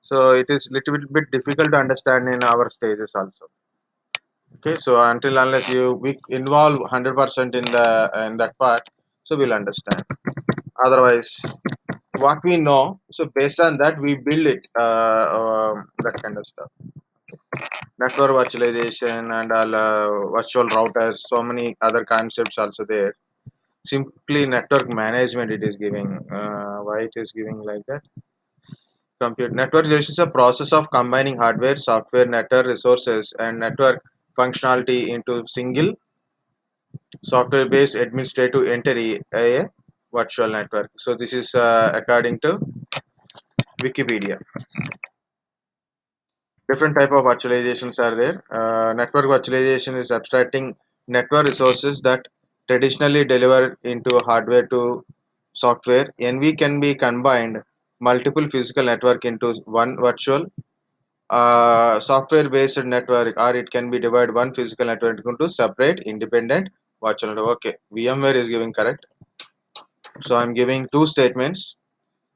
So it is little bit difficult to understand in our stages also. Okay, so until unless we involve 100% in that part, so we'll understand. Otherwise, what we know, so based on that we build it, that kind of stuff. Network virtualization and all, virtual routers, so many other concepts also there. Simply network management it is giving. Why it is giving like that? Compute network is a process of combining hardware, software, network resources, and network functionality into single software-based administrative entity, a virtual network. So this is according to Wikipedia. Different type of virtualizations are there. Network virtualization is abstracting network resources that traditionally deliver into hardware to software. NV can be combined multiple physical network into one virtual software-based network, or it can be divided one physical network into separate independent virtual network. Okay, VMware is giving correct. So I'm giving two statements.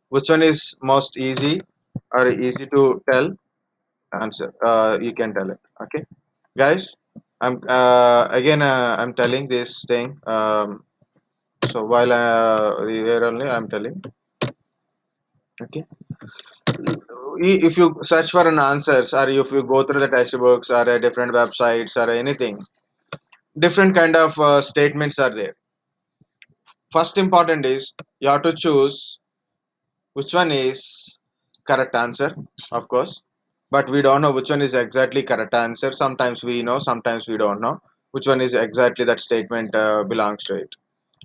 Which one is most easy or easy to tell? Answer. You can tell it. Okay, guys. I'm again. I'm telling this thing. So while here only I'm telling. Okay. If you search for an answers, or if you go through the textbooks or different websites or anything, different kind of statements are there. First important is you have to choose which one is correct answer, of course, but we don't know which one is exactly correct answer. Sometimes we know, sometimes we don't know which one is exactly that statement belongs to it.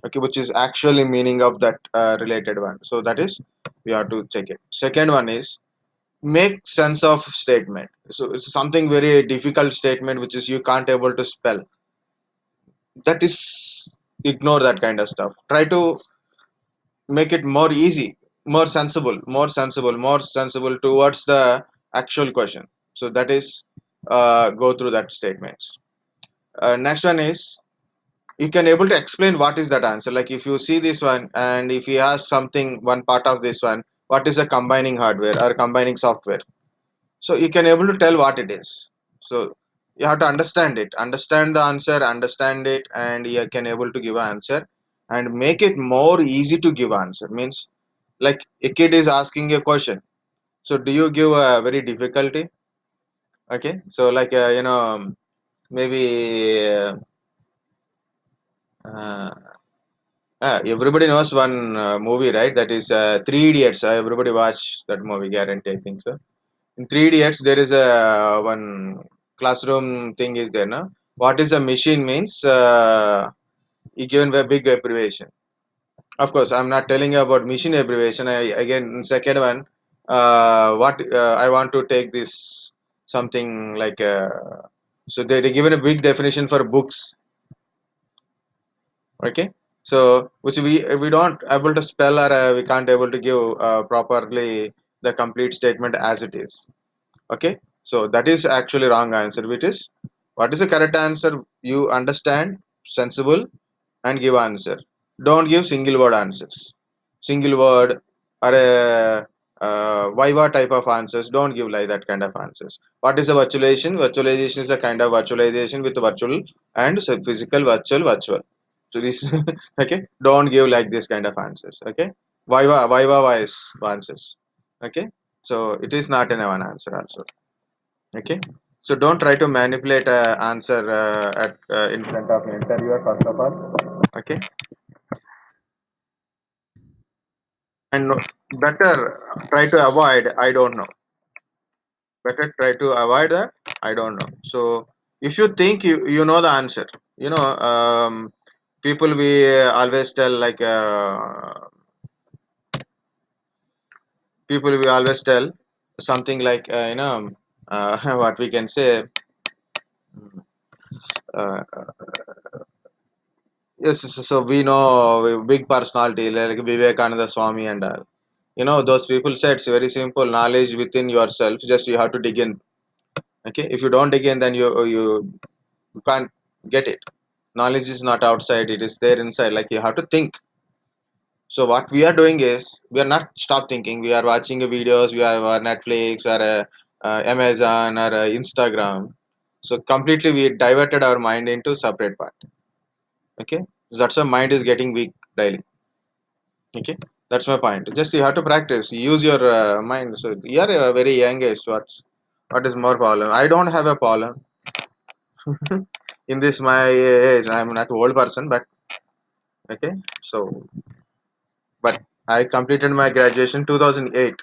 Okay, which is actually meaning of that related one. So that is we have to check it. Second one is make sense of statement. So it's something very difficult statement which is you can't able to spell. That is ignore that kind of stuff. Try to make it more easy, more sensible towards the actual question. So that is go through that statements. Next one is you can able to explain what is that answer. Like if you see this one and if you ask something one part of this one, what is a combining hardware or combining software, so you can able to tell what it is. So you have to understand the answer, understand it, and you can able to give an answer and make it more easy to give answer. Means like a kid is asking a question, so do you give a very difficulty? Okay, so like maybe uh, everybody knows one movie, right? That is Three Idiots. Everybody watch that movie, guarantee, I think so. In Three Idiots there is a one classroom thing is there, no? What is a machine means, he given a big abbreviation. Of course, I'm not telling you about mission abbreviation. Again, second one, what I want to take this something like, so they given a big definition for books. Okay, so which we don't able to spell, or we can't able to give properly the complete statement as it is. Okay, so that is actually wrong answer. Which is what is the correct answer? You understand, sensible, and give answer. Don't give single word answers. Single word or a viva type of answers. Don't give like that kind of answers. What is a virtualization? Virtualization is a kind of virtualization with virtual and physical virtual. So this okay. Don't give like this kind of answers. Okay. Viva wise answers. Okay. So it is not an one answer also. Okay. So don't try to manipulate a answer at in front of an interviewer first of all. Okay. And better try to avoid I don't know. Better try to avoid that I don't know. So if you think you know the answer, you know, people we always tell like, people we always tell something like, what we can say, uh, yes, so we know big personality like Vivekananda Swami and all. You know, those people said it's very simple knowledge within yourself, just you have to dig in. Okay, if you don't dig in, then you can't get it. Knowledge is not outside, it is there inside. Like you have to think. So what we are doing is we are not stop thinking. We are watching videos. We are Netflix or Amazon or Instagram. So completely we diverted our mind into separate part. Okay, so that's why mind is getting weak daily. Okay, that's my point. Just you have to practice. Use your mind. So you are a very young age. What is more problem? I don't have a problem in this my age. I'm not old person, but okay. So but I completed my graduation 2008.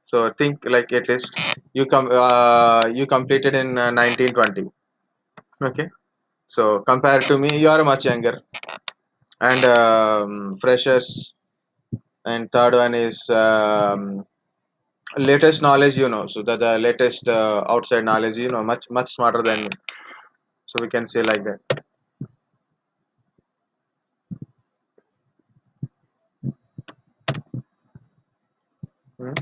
So think like at least you completed in 1920. Okay. So compared to me, you are much younger and freshers. And third one is latest knowledge. So the latest outside knowledge. Much smarter than me. So we can say like that. Hmm.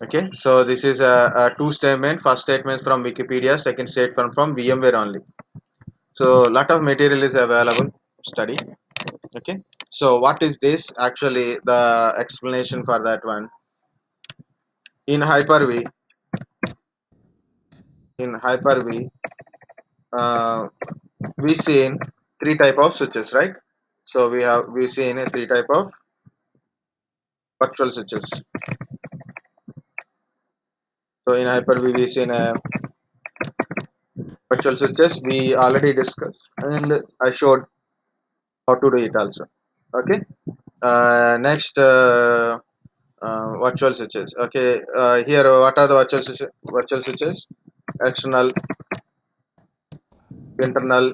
Okay. So this is a two statement. First statement from Wikipedia. Second statement from VMware only. So lot of material is available. Study. Okay, so what is this actually the explanation for that one in Hyper-V? In Hyper-V, uh, we seen three type of switches, right? So we seen a three type of virtual switches. So in Hyper-V we seen a virtual switches we already discussed and I showed how to do it also. Okay, next virtual switches. Okay, here what are the virtual switches? Virtual switches, external, internal,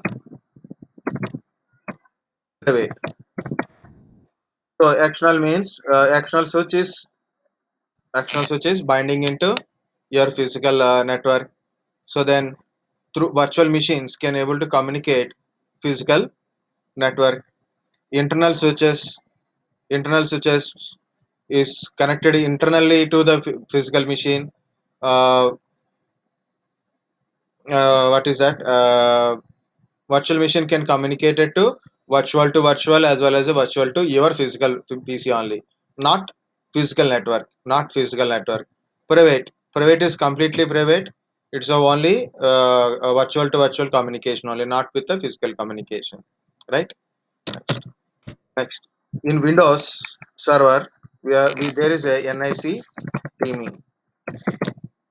way. So actional switch is binding into your physical network. So then through virtual machines can able to communicate physical network. Internal switches internal switches is connected internally to the physical machine. Uh, what is that? Virtual machine can communicate it to virtual as well as a virtual to your physical PC only, not physical network. Private is completely private. It's only a virtual to virtual communication only, not with the physical communication, right? Next, in Windows server, there is a NIC teaming.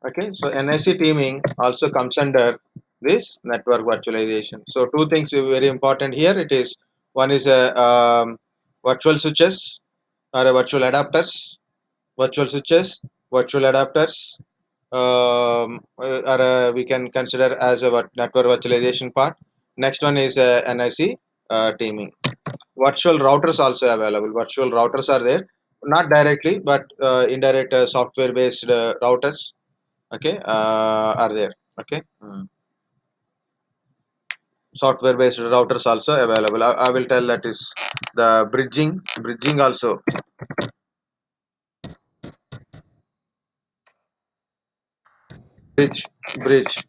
Okay, so NIC teaming also comes under this network virtualization. So two things are very important here. It is one is a virtual switches or a virtual switches, virtual adapters, or we can consider as a network virtualization part. Next one is NIC teaming. Virtual routers also available. Virtual routers are there, not directly, but indirect software based routers. Okay, are there. Okay. Software based routers also available. I will tell that is the bridging also. Bridge bridge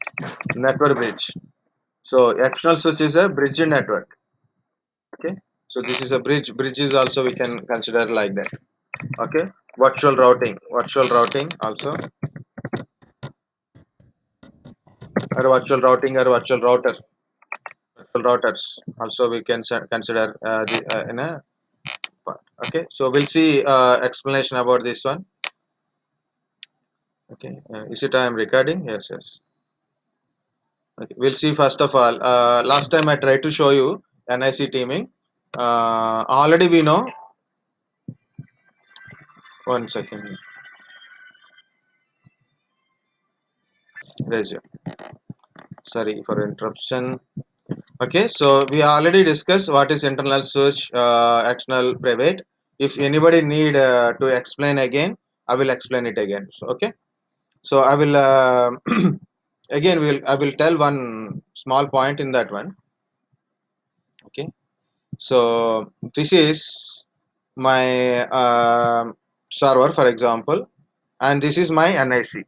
network bridge. So external switch is a bridge network. Okay, so this is a bridge is also we can consider like that. Okay, virtual routing also, or virtual routing or virtual routers also we can consider in a part. Okay, so we'll see explanation about this one. Okay, is it I am recording? Yes. Okay, we'll see first of all. Last time I tried to show you NIC teaming. Already we know. One second. Resume. Sorry for interruption. Okay, so we already discussed what is internal search, external private. If anybody need to explain again, I will explain it again. So, okay, so I will I will tell one small point in that one. Okay, so this is my server, for example, and this is my NIC.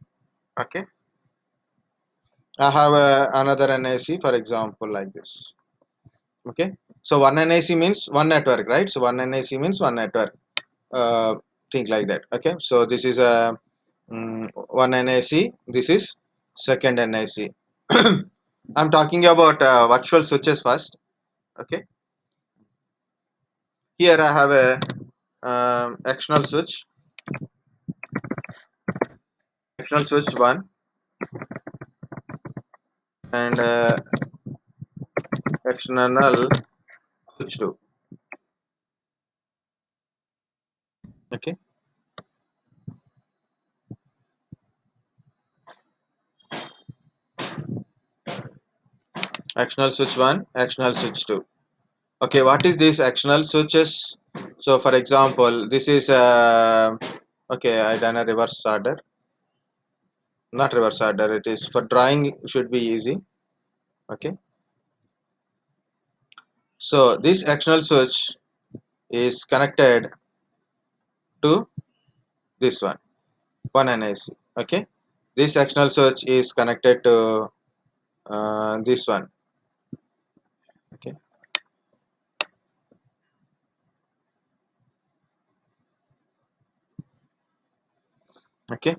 Okay, I have another NIC, for example, like this. Okay, so one NIC means one network, right? So one NIC means one network. Uh, think like that. Okay, so this is a one NIC. This is second NIC. I'm talking about virtual switches first. Okay, here I have a external switch, external switch one, and external switch two. Okay, external switch one, external switch two. Okay, what is this external switches? So for example, this is okay, I done a reverse order, not reverse order, it is for drawing should be easy. Okay, so this external switch is connected to this one NIC. Okay, this external switch is connected to this one. Okay, okay,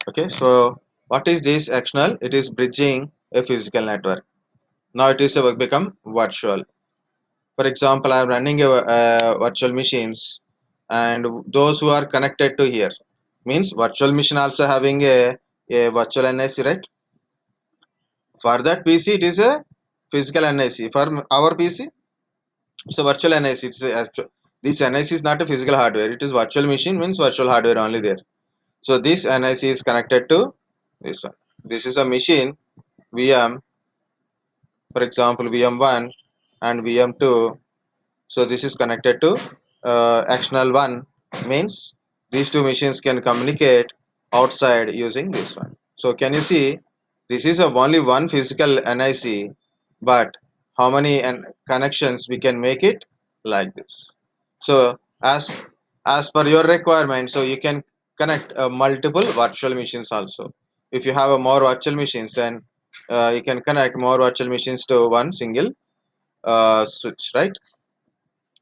okay. So what is this external? It is bridging a physical network. Now it is become virtual. For example, I am running a virtual machines, and those who are connected to here means virtual machine also having a virtual NIC, right? For that PC, it is a physical NIC. For our PC, it's a virtual NIC. This NIC is not a physical hardware. It is virtual machine means virtual hardware only there. So this NIC is connected to this one. This is a machine VM, for example, VM1 and VM2. So this is connected to external one means these two machines can communicate outside using this one. So can you see this is a only one physical NIC, but how many connections we can make it like this. So as per your requirement, so you can connect multiple virtual machines also. If you have a more virtual machines, then you can connect more virtual machines to one single switch, right?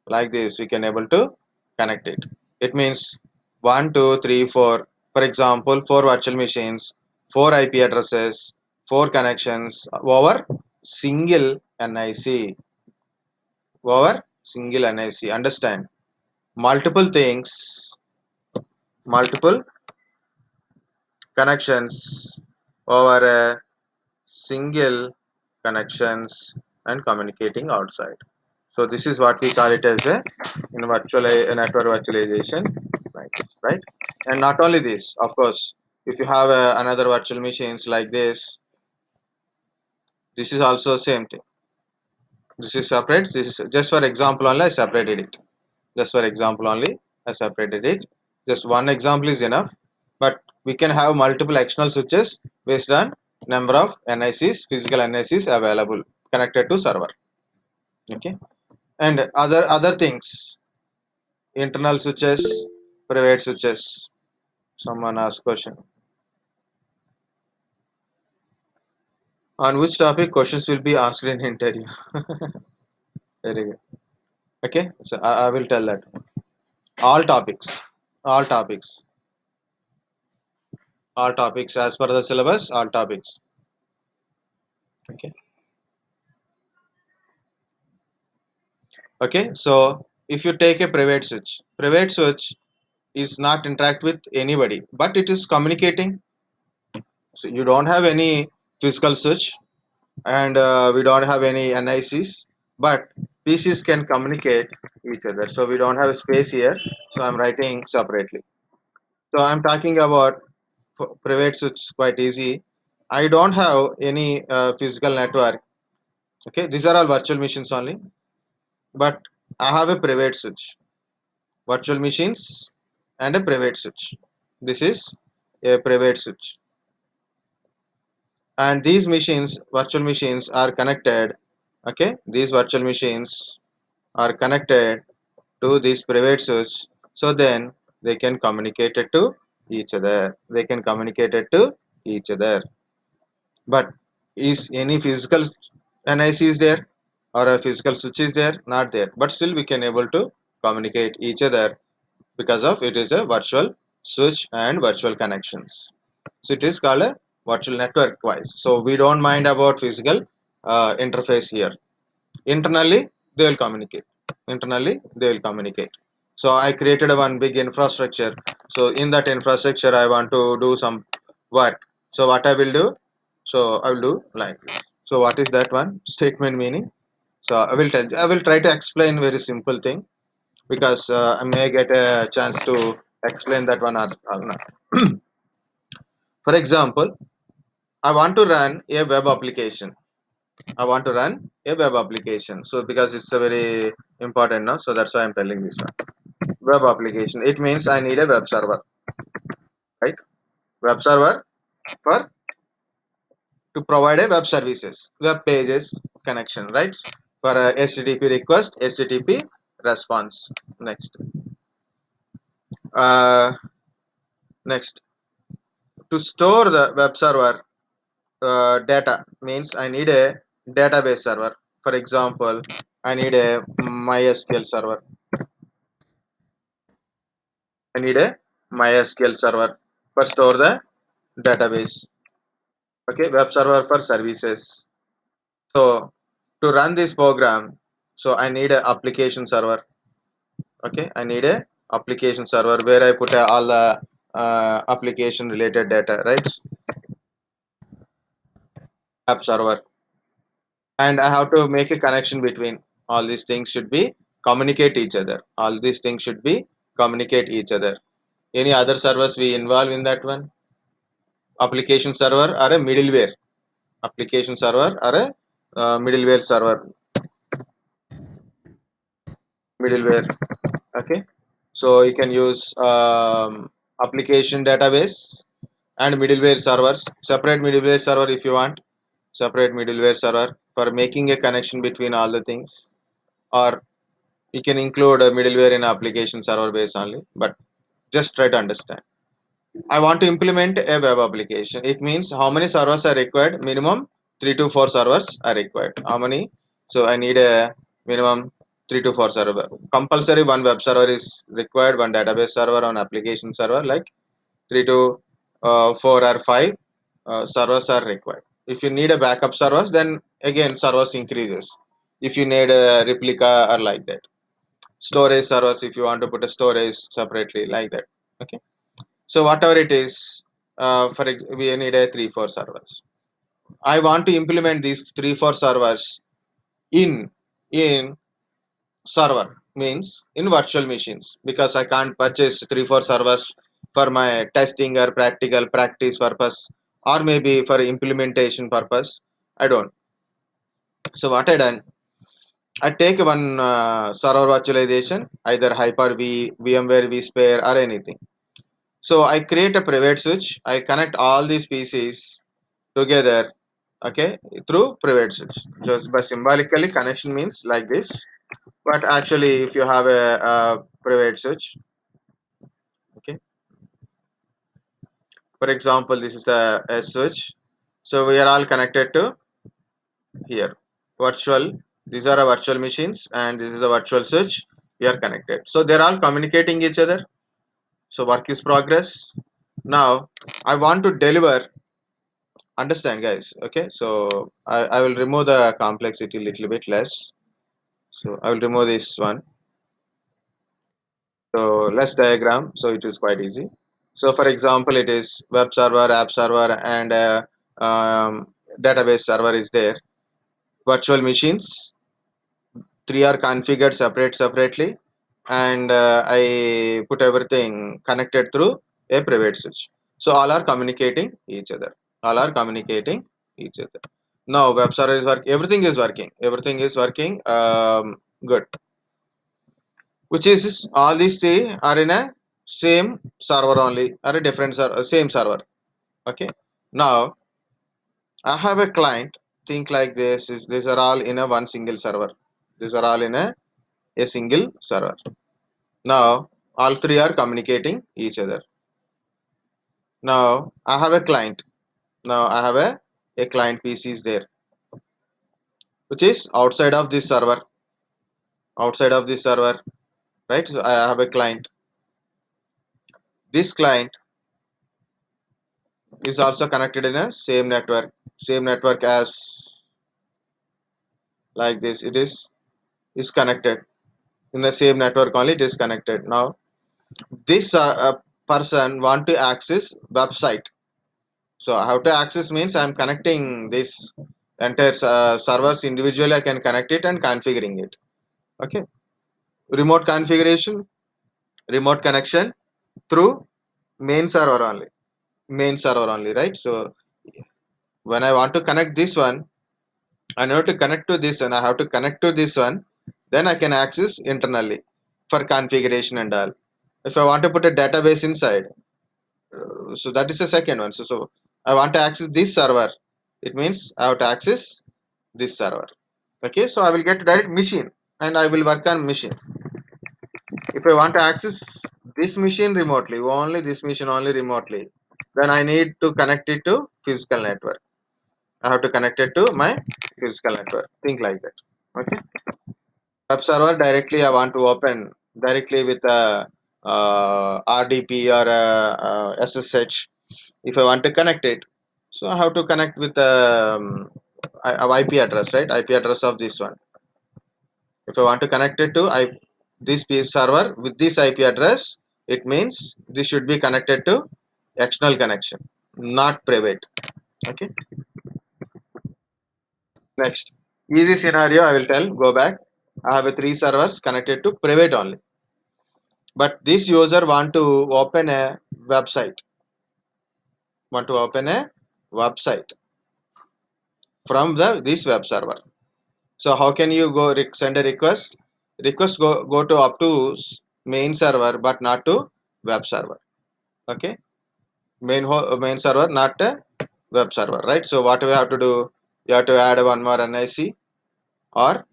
Like this we can able to connect it. It means 1 2 3 4, for example, four virtual machines, four IP addresses, four connections over single NIC, over single NIC. Understand, multiple things, multiple connections over a single connections and communicating outside. So this is what we call it as a in virtual a network virtualization, like this, right? And not only this, of course, if you have another virtual machines like this is also same thing. This is separate. This is just for example only. I separated it. Just for example only, I separated it. Just one example is enough, but we can have multiple external switches based on number of NICs, physical NICs available connected to server. Okay, and other things, internal switches, private switches. Someone asked question. On which topic questions will be asked in interview? Very good. Okay, so I will tell that. All topics. All topics. All topics as per the syllabus, all topics. Okay. Okay, so if you take a private switch is not interact with anybody, but it is communicating. So you don't have any physical switch, and we don't have any NICs, but PCs can communicate each other. So we don't have space here, so I'm writing separately. So I'm talking about private switch, quite easy. I don't have any physical network. Okay, these are all virtual machines only, but I have a private switch, virtual machines, and a private switch. This is a private switch. and these machines, virtual machines, are connected. Okay, these virtual machines are connected to this private switch, so then they can communicate it to each other. They can communicate it to each other. But is any physical NIC is there, or a physical switch is there? Not there. But still we can able to communicate each other because of it is a virtual switch and virtual connections. So it is called a virtual network wise. So we don't mind about physical interface here. Internally they will communicate. Internally they will communicate. So I created a one big infrastructure. So in that infrastructure I want to do some work. So what I will do? So I will do like this. So what is that one? Statement meaning. So I will tell. I will try to explain very simple thing because I may get a chance to explain that one or not. For example, I want to run a web application. I want to run a web application. So because it's a very important now, so that's why I'm telling this one. Web application. It means I need a web server, right? Web server for to provide a web services, web pages connection, right? For a HTTP request, HTTP response. Next, uh, next to store the web server data means I need a database server. For example, I need a MySQL server. I need a MySQL server for store the database. Okay, web server for services. So to run this program, so I need a application server. Okay, I need a application server where I put all the application related data, right? App server, and I have to make a connection between all these things should be communicate each other. All these things should be communicate each other. Any other servers we involve in that one? Application server or a middleware. Application server or a middleware server. Middleware. Okay. So you can use application database and middleware servers. Separate middleware server if you want. Separate middleware server for making a connection between all the things. Or you can include a middleware in application server base only. But just try to understand. I want to implement a web application. It means how many servers are required? Minimum 3 to 4 servers are required. How many? So I need a minimum 3 to 4 server. Compulsory one web server is required, one database server, on application server, like 3 to 4 or 5 servers are required. If you need a backup servers, then again servers increases. If you need a replica or like that. Storage servers, if you want to put a storage separately, like that. Okay. So whatever it is, we need a 3 4 servers. I want to implement these 3 4 servers in in server means in virtual machines, because I can't purchase 3 4 servers for my testing or practical practice purpose, or maybe for implementation purpose. I don't. So what I done, I take one server virtualization, either Hyper V, VMware vSphere, or anything. So I create a private switch. I connect all these PCs together, okay, through private switch. Just by symbolically connection means like this, but actually if you have a private switch, okay, for example this is the a switch, so we are all connected to here virtual. These are our virtual machines and this is a virtual switch. We are connected, so they're all communicating each other. So work is progress. Now I want to deliver. Understand, guys? Okay, so I will remove the complexity little bit less. So I will remove this one. So less diagram, so it is quite easy. So for example, it is web server, app server, and database server is there. Virtual machines, three are configured separately, and I put everything connected through a private switch. So all are communicating each other. All are communicating each other. Now web server is working. Everything is working. Everything is working. Good. Which is all these three are in a same server only, or a different server, same server. Okay. Now I have a client. Think like this: these are all in a one single server. These are all in a single server. Now all three are communicating each other. Now I have a client. Now I have a client PC is there, which is outside of this server. Outside of this server, right? So I have a client. This client is also connected in a same network as like this. It is connected in the same network only. It is connected. Now this person want to access website. So how to access means I am connecting this entire servers individually. I can connect it and configuring it. Okay, remote configuration, remote connection through main server only. Main server only, right? So when I want to connect this one, I know to connect to this one. I have to connect to this one. Then I can access internally for configuration and all. If I want to put a database inside, so that is the second one. So I want to access this server. It means I have to access this server. Okay, so I will get direct machine and I will work on machine. If I want to access this machine remotely, only this machine only remotely, then I need to connect it to physical network. I have to connect it to my physical network. Think like that. Okay. Web server directly I want to open directly with a RDP or a SSH. If I want to connect it, so I have to connect with IP address, right? IP address of this one. If I want to connect it to this server with this IP address, it means this should be connected to external connection, not private. Okay. Next, easy scenario I will tell. Go back. I have a three servers connected to private only, but this user want to open a website. Want to open a website from this web server. So how can you go send a request? Request go to up to main server, but not to web server. Okay, main server, not a web server, right? So what we have to do? You have to add one more NIC, or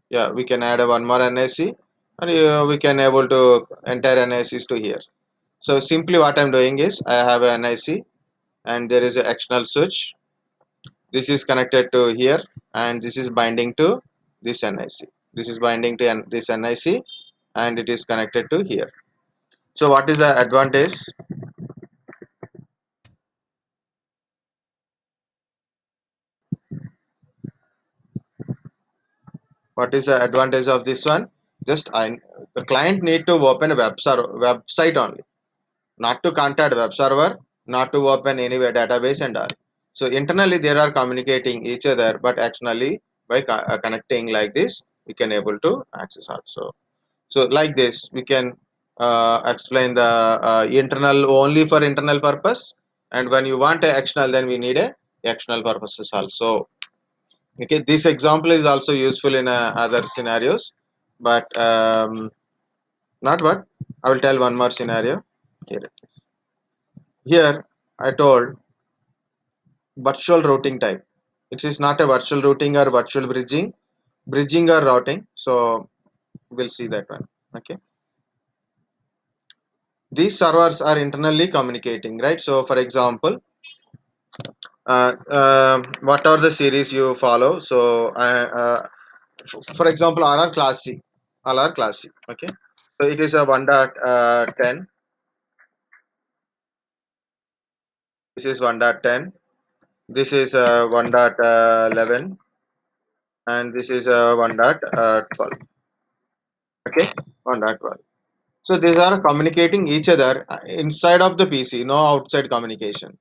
yeah, we can add one more NIC, or we can able to enter NICs to here. So simply what I'm doing is I have a NIC and there is an external switch. This is connected to here and this is binding to this NIC. This is binding to this NIC and it is connected to here. So what is the advantage? What is the advantage of this one? Just the client need to open a website only, not to contact web server, not to open any database and all. So internally they are communicating each other, but externally by connecting like this, we can able to access also. So like this, we can explain the internal only for internal purpose, and when you want a external, then we need a external purposes also. Okay, this example is also useful in other scenarios, but not what I will tell one more scenario here. Here I told virtual routing type. It is not a virtual routing or virtual bridging or routing. So we'll see that one. Okay, these servers are internally communicating, right? So for example, what are the series you follow? So for example, RR Classic, RR Classic. Okay, so it is a 1.10. This is 1.10. This is 1.11, and this is 1.12. Okay, 1.12. So these are communicating each other inside of the PC, no outside communication.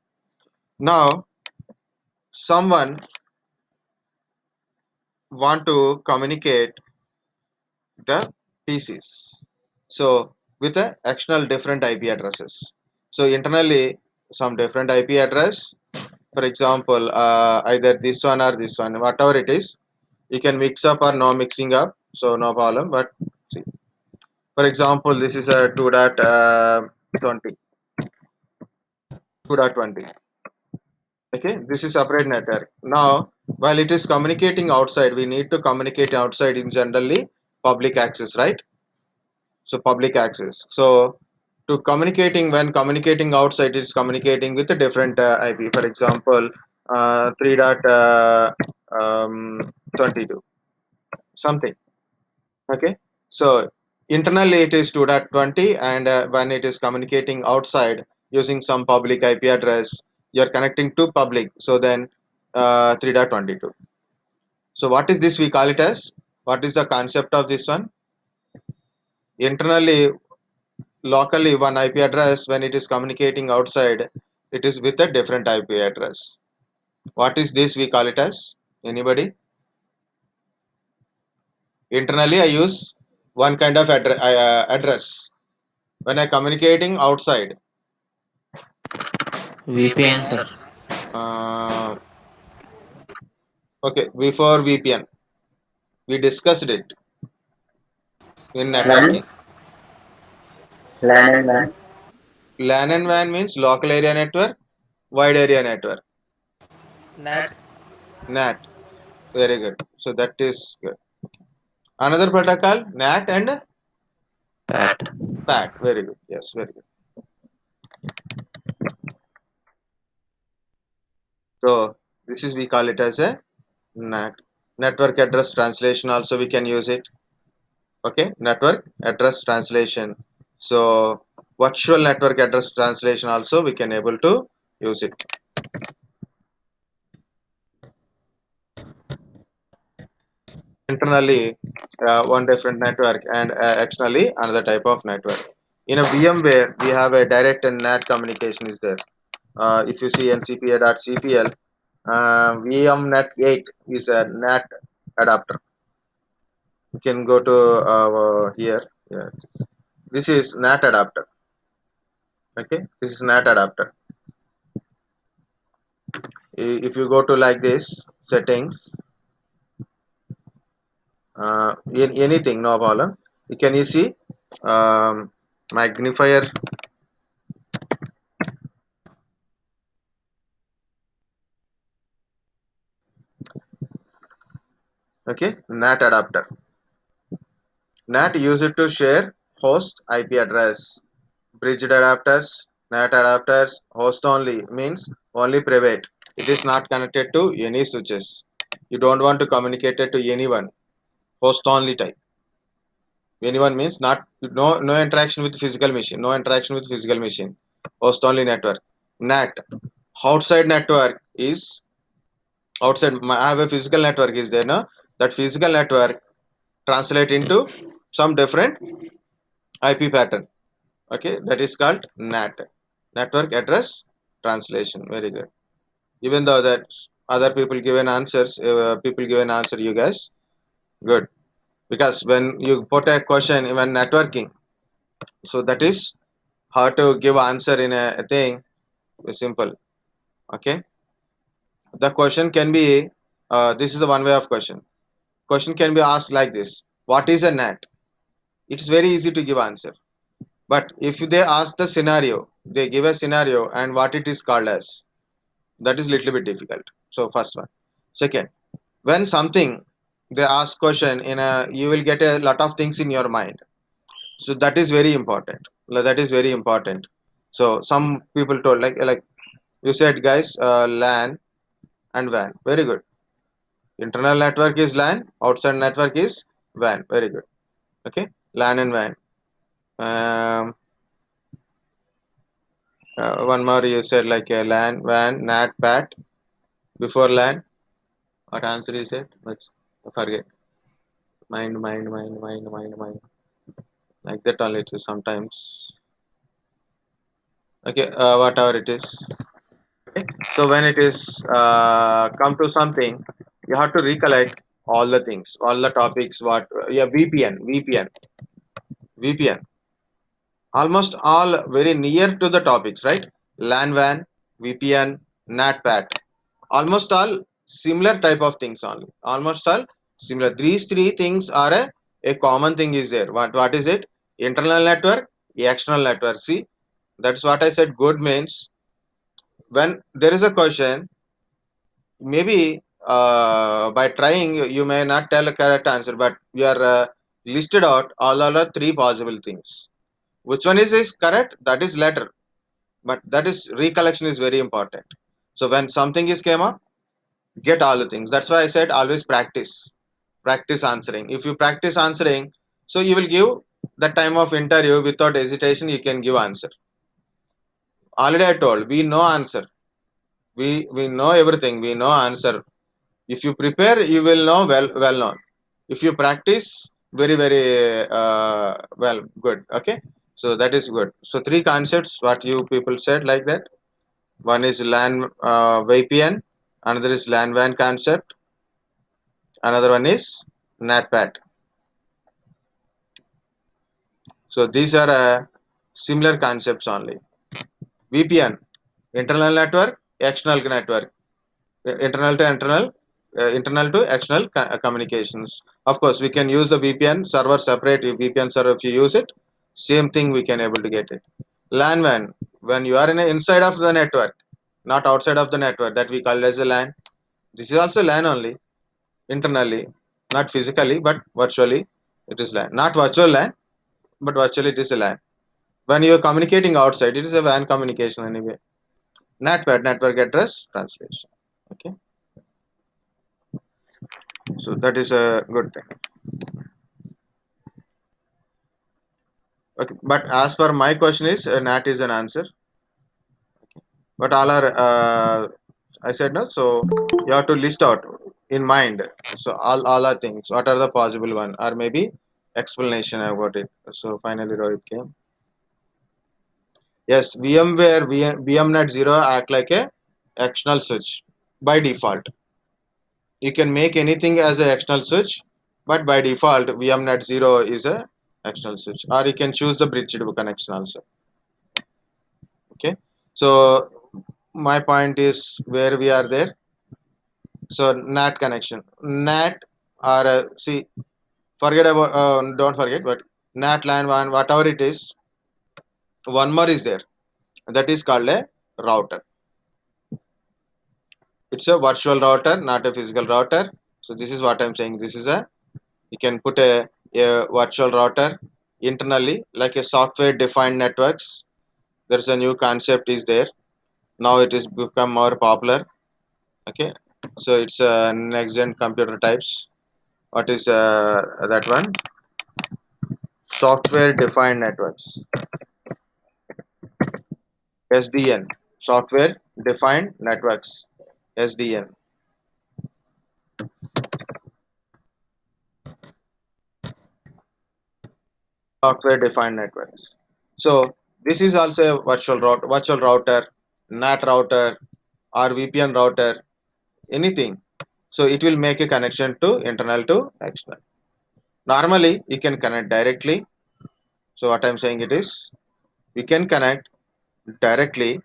Now, someone want to communicate the PCs. So with a external different IP addresses. So internally, some different IP address. For example, either this one or this one, whatever it is, you can mix up or no mixing up. So no problem. But see, for example, this is a 2.20. 2.20. Okay, this is separate network. Now, while it is communicating outside, we need to communicate outside in generally public access, right? So public access. So to communicating, when communicating outside, it's communicating with a different IP. For example, 3 dot 22 something. Okay, so internally it is 2.20, and when it is communicating outside using some public IP address, you're connecting to public. So then 3.22. So what is this? We call it as, what is the concept of this one? Internally, locally, one IP address, when it is communicating outside, it is with a different IP address. What is this? We call it as, anybody? Internally, I use one kind of address. When I communicating outside, VPN, sir. uh, okay, before VPN, we discussed it in LAN, networking. LAN and WAN. LAN and WAN means local area network, wide area network. NAT. NAT, very good. So that is good. Another protocol, NAT and PAT. PAT. Very good. Yes, very good. So this is, we call it as a NAT. Network address translation also we can use it. Okay, network address translation. So virtual network address translation also we can able to use it. Internally one different network, and externally another type of network. In a VMware we have a direct and NAT communication is there. If you see ncpa.cpl, VMnet 8 is a NAT adapter. You can go to here. Yeah. This is NAT adapter. Okay, this is NAT adapter. If you go to like this settings, anything, no problem. You can you see magnifier. Okay, NAT adapter. NAT use it to share host IP address. Bridged adapters, NAT adapters, host only means only private. It is not connected to any switches. You don't want to communicate it to anyone. Host only type. Anyone means not, no interaction with physical machine. No interaction with physical machine. Host only network. NAT. Outside network is outside. I have a physical network is there. No, that physical network translate into some different IP pattern. Okay, that is called NAT, network address translation. Very good. Even though that other people given answers, people given answer, you guys good, because when you put a question even networking, so that is how to give answer in a thing. Simple. Okay, the question can be this is the one way of question can be asked like this: what is a NAT? It's very easy to give answer. But if they ask the scenario, they give a scenario and what it is called as, that is little bit difficult. So first one. Second, when something they ask question in a, you will get a lot of things in your mind. So that is very important. That is very important. So some people told like you said guys, LAN and WAN. Very good. Internal network is LAN, outside network is WAN. Very good. Okay, LAN and WAN. Um, one more you said like a LAN, WAN, NAT, PAT. Before LAN, what answer you said? Let's forget. Mind. Like that only too sometimes. Okay, whatever it is. Okay. So when it is come to something, you have to recollect all the things, all the topics. What? Yeah, VPN. Almost all very near to the topics, right? LAN, WAN, VPN, NATPAT. Almost all similar type of things only. Almost all similar. These three things are a common thing is there. What is it? Internal network, external network. See, that's what I said. Good means when there is a question, maybe by trying you may not tell a correct answer, but you are listed out all other three possible things. Which one is correct? That is letter, but that is recollection is very important. So when something is came up, get all the things. That's why I said always practice answering. If you practice answering, so you will give the time of interview without hesitation. You can give answer. Already I told we know answer. We know everything. We know answer. If you prepare, you will know well known. If you practice, very well good. Okay, so that is good. So three concepts what you people said like that. One is LAN VPN, another is LAN WAN concept, another one is NatPat. So these are similar concepts only. VPN, internal network, external network, internal to internal to external communications. Of course, we can use the VPN server separate. If VPN server, if you use it, same thing we can able to get it. LAN WAN, when you are in a, inside of the network, not outside of the network, that we call as a LAN. This is also LAN only, internally, not physically, but virtually. It is LAN, not virtual LAN, but virtually it is a LAN. When you are communicating outside, it is a WAN communication anyway. NatPat, network address translation. Okay, so that is a good thing. Okay, but as per my question is, NAT is an answer. But all are, I said no. So you have to list out in mind. So all are things. What are the possible one, or maybe explanation about it. So finally, Rohit came. Yes, VMware VMNet Zero act like a external switch by default. You can make anything as a external switch, but by default, VMNet Zero is a external switch, or you can choose the bridged connection also. Okay, so my point is where we are there. So NAT connection, NAT or see, forget about don't forget, but NAT LAN WAN whatever it is, one more is there. That is called a router. It's a virtual router, not a physical router. So this is what I'm saying. This is a, you can put a virtual router internally like a software defined networks. There's a new concept is there. Now it is become more popular. Okay, so it's next gen computer types. What is that one? Software defined networks, SDN. Software defined networks, SDN. Software defined networks. So this is also a virtual router, NAT router, or VPN router, anything. So it will make a connection to internal to external. Normally you can connect directly. So what I'm saying it is, we can connect directly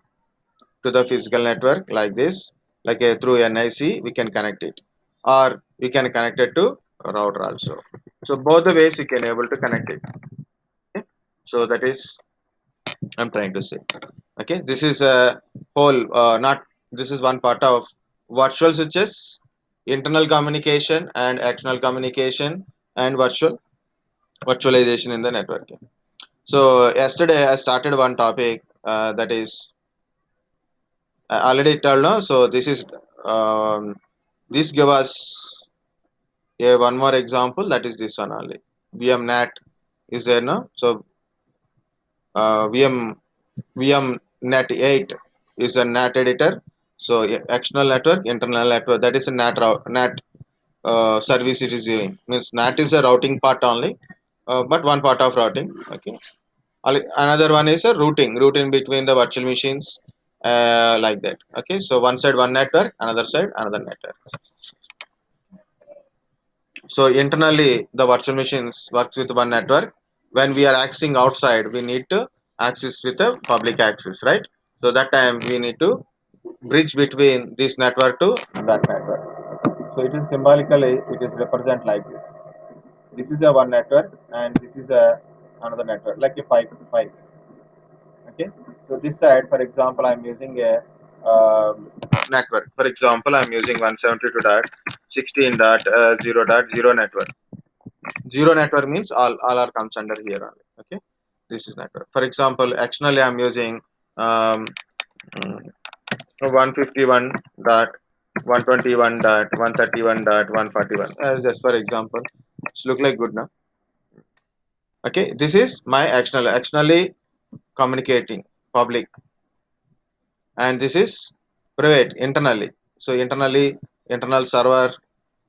to the physical network like this, like a, through NIC we can connect it, or we can connect it to router also. So both the ways you can able to connect it. Okay? So that is I'm trying to say. Okay, this is a whole not, this is one part of virtual switches, internal communication and external communication, and virtualization in the networking. So yesterday I started one topic that is I already told no. So this is um, this give us a one more example, that is this one only. VMNAT is there no. So VMNet 8 is a NAT editor. So external network, internal network, that is a NAT service it is doing. Means NAT is a routing part only, but one part of routing. Okay. Another one is a routing between the virtual machines, like that. Okay. So one side one network, another side another network. So internally, the virtual machines works with one network. When we are accessing outside, we need to access with a public access, right? So that time we need to bridge between this network to that network. So it is symbolically it is represent like this. This is a one network and this is a another network, like a pipe. Okay. So this side, for example, I'm using a network. For example, I'm using 172.16.0.0 network. Zero network means all are comes under here only. Okay, this is network. For example, externally I'm using um, 151 dot 121 dot 131 dot 141, just for example. It's look like good now. Okay, this is my externally communicating public, and this is private internally. So internally, internal server,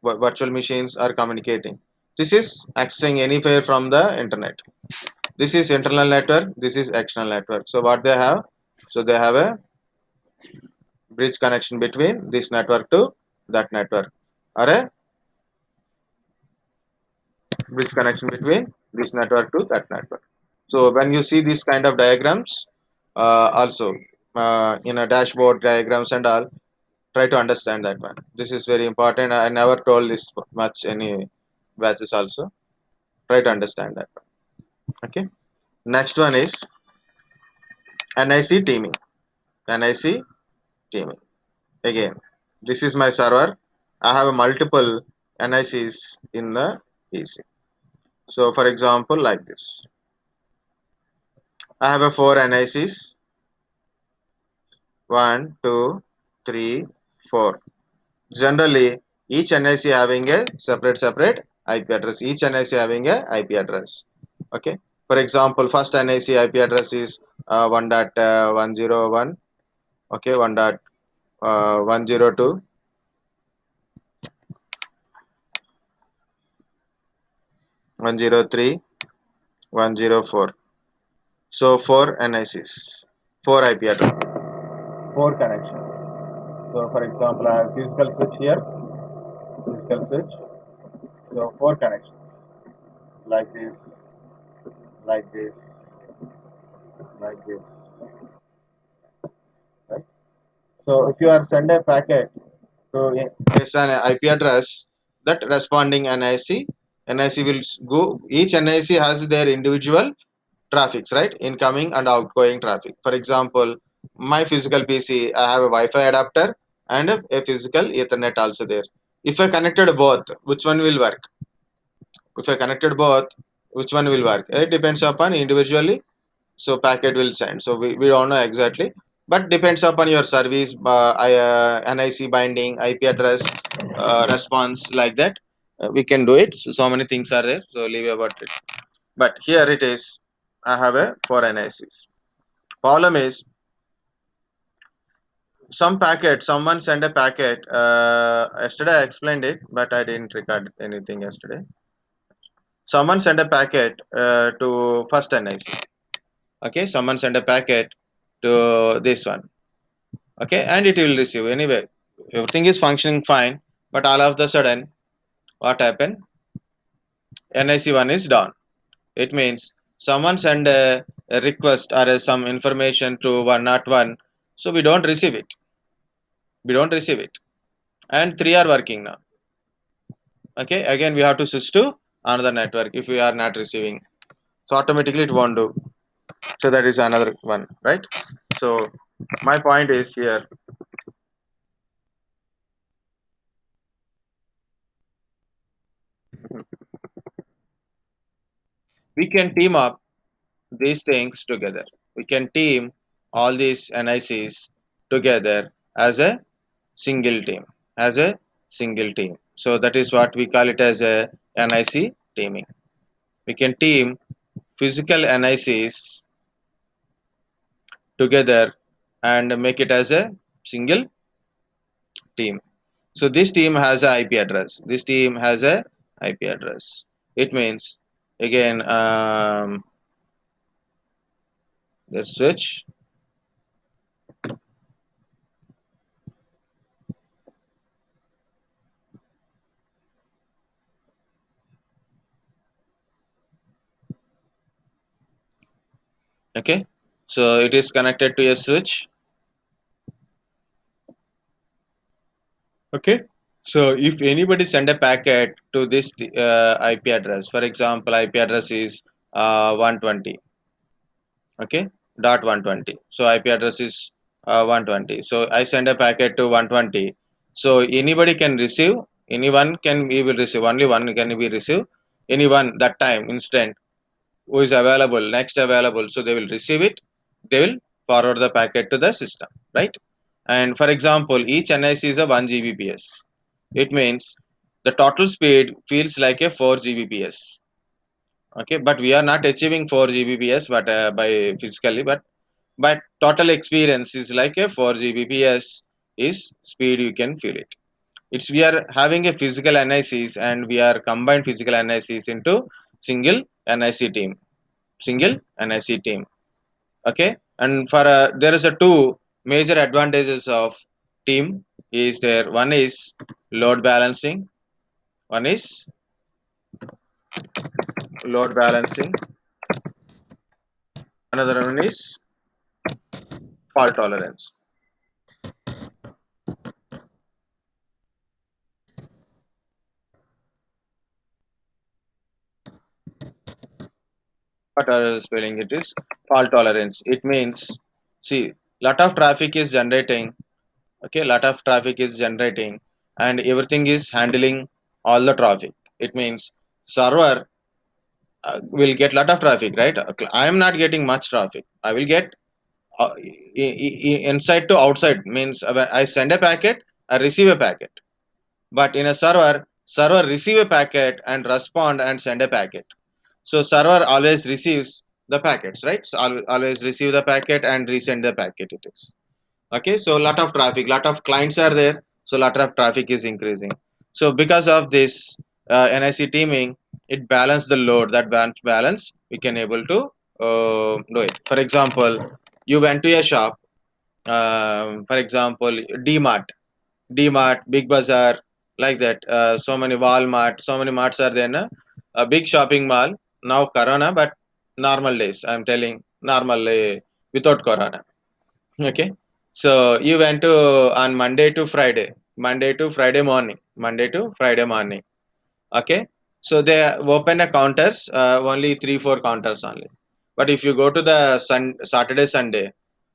virtual machines are communicating. This is accessing anywhere from the internet. This is internal network, this is external network. So what they have, so they have a bridge connection between this network to that network, or a bridge connection between this network to that network. So when you see these kind of diagrams, also in a dashboard diagrams and all, try to understand that one. This is very important. I never told this much any batches also. Try to understand that one. Okay. Next one is NIC teaming. NIC teaming. Again, this is my server. I have a multiple NICs in the PC. So for example, like this, I have a four NICs. One, two, three, four. Generally, each NIC having a separate IP address. Each NIC having a IP address. Okay. For example, first NIC IP address is 1.101. Okay, 1.102, 103, 104. So four NICs, four IP address, four connections. So for example, I have physical switch here, physical switch. So four connections like this, like this, like this. Right? So if you are send a packet to based on an IP address, that responding NIC, NIC will go. Each NIC has their individual traffics, right? Incoming and outgoing traffic. For example, my physical PC, I have a Wi-Fi adapter and a physical Ethernet also there. If I connected both, which one will work? If I connected both, which one will work? It depends upon individually. So packet will send. So we don't know exactly, but depends upon your service, NIC binding, IP address, response, like that. We can do it. So many things are there. So leave about it. But here it is. I have a four NICs. Problem is, some packet, someone sent a packet. Yesterday I explained it, but I didn't record anything yesterday. Someone sent a packet to first NIC. Okay, someone sent a packet to this one. Okay, and it will receive anyway. Everything is functioning fine, but all of the sudden, what happened? NIC1 is down. It means someone send a request or some information to 101, so we don't receive it. We don't receive it, and three are working now. Okay, again we have to switch to another network if we are not receiving. So automatically it won't do. So that is another one, right? So my point is here, we can team up these things together. We can team all these NICs together as a single team, as a single team. So that is what we call it as a NIC teaming. We can team physical NICs together and make it as a single team. So this team has a IP address. This team has a IP address. It means again, let's switch. Okay, so it is connected to a switch. Okay, so if anybody send a packet to this IP address, for example, IP address is 120. Okay, dot 120. So IP address is 120. So I send a packet to 120. So anybody can receive, anyone can we will receive, only one can be receive, anyone that time instant who is available, next available, so they will receive it, they will forward the packet to the system, right? And for example, each NIC is a 1 Gbps. It means the total speed feels like a 4 Gbps. Okay, but we are not achieving 4 Gbps but by physically, but total experience is like a 4 Gbps is speed, you can feel it. It's we are having a physical NICs and we are combined physical NICs into single NIC team, single NIC team. Okay, and for there is a two major advantages of team is there. One is load balancing, one is load balancing, another one is fault tolerance. What are spelling it is fault tolerance. It means, see, lot of traffic is generating. Okay, lot of traffic is generating and everything is handling all the traffic. It means server will get lot of traffic, right? I am not getting much traffic, I will get inside to outside, means when I send a packet, I receive a packet. But in a server receive a packet and respond and send a packet. So server always receives the packets, right? So always receive the packet and resend the packet it is. Okay, so lot of traffic, lot of clients are there, so lot of traffic is increasing. So because of this NIC teaming, it balance the load, that balance we can able to do it. For example, you went to a shop, for example, DMart, Big Bazaar, like that. So many Walmart, so many marts are there. Na? A big shopping mall. Now Corona, but normal days. I'm telling normal without Corona. Okay. So you went to on Monday to Friday morning, Monday to Friday morning. Okay. So they open a counters, only three four counters only. But if you go to the Saturday Sunday,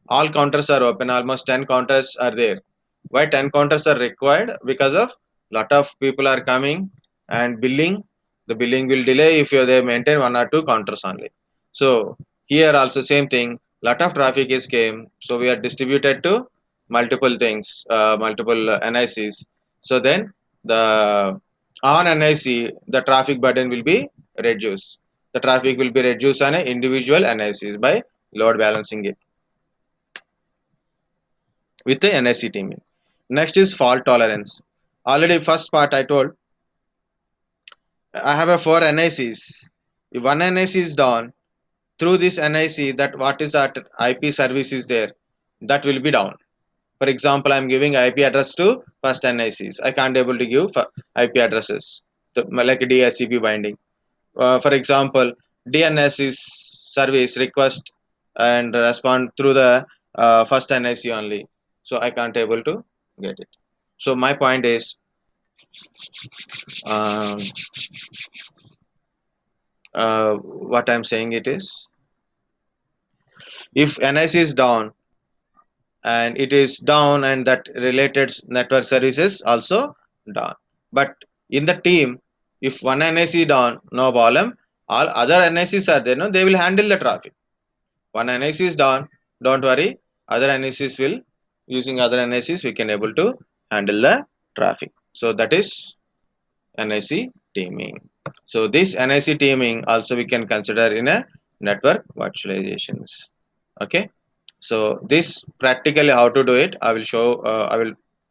all counters are open, almost 10 counters are there. Why 10 counters are required? Because of lot of people are coming and billing. The billing will delay if they maintain one or two counters only. So here also same thing, lot of traffic is came, so we are distributed to multiple things, multiple NICs. So then the on NIC the traffic burden will be reduced. The traffic will be reduced on a individual NICs by load balancing it with the NIC teaming. Next is fault tolerance. Already first part I told, I have a four NICs. If one NIC is down, through this NIC, that what is that IP service is there, that will be down. For example, I am giving IP address to first NICs. I can't able to give IP addresses like DHCP binding. For example, DNS is service request and respond through the first NIC only. So I can't able to get it. So my point is, um, what I'm saying it is, if NIC is down and it is down and that related network services also down. But in the team, if one NIC down, no problem. All other NICs are there, no, they will handle the traffic. One NIC is down, don't worry. Other NICs will, using other NICs we can able to handle the traffic. So that is NIC teaming. So this NIC teaming also we can consider in a network virtualizations. Okay. So this practically how to do it, I will show.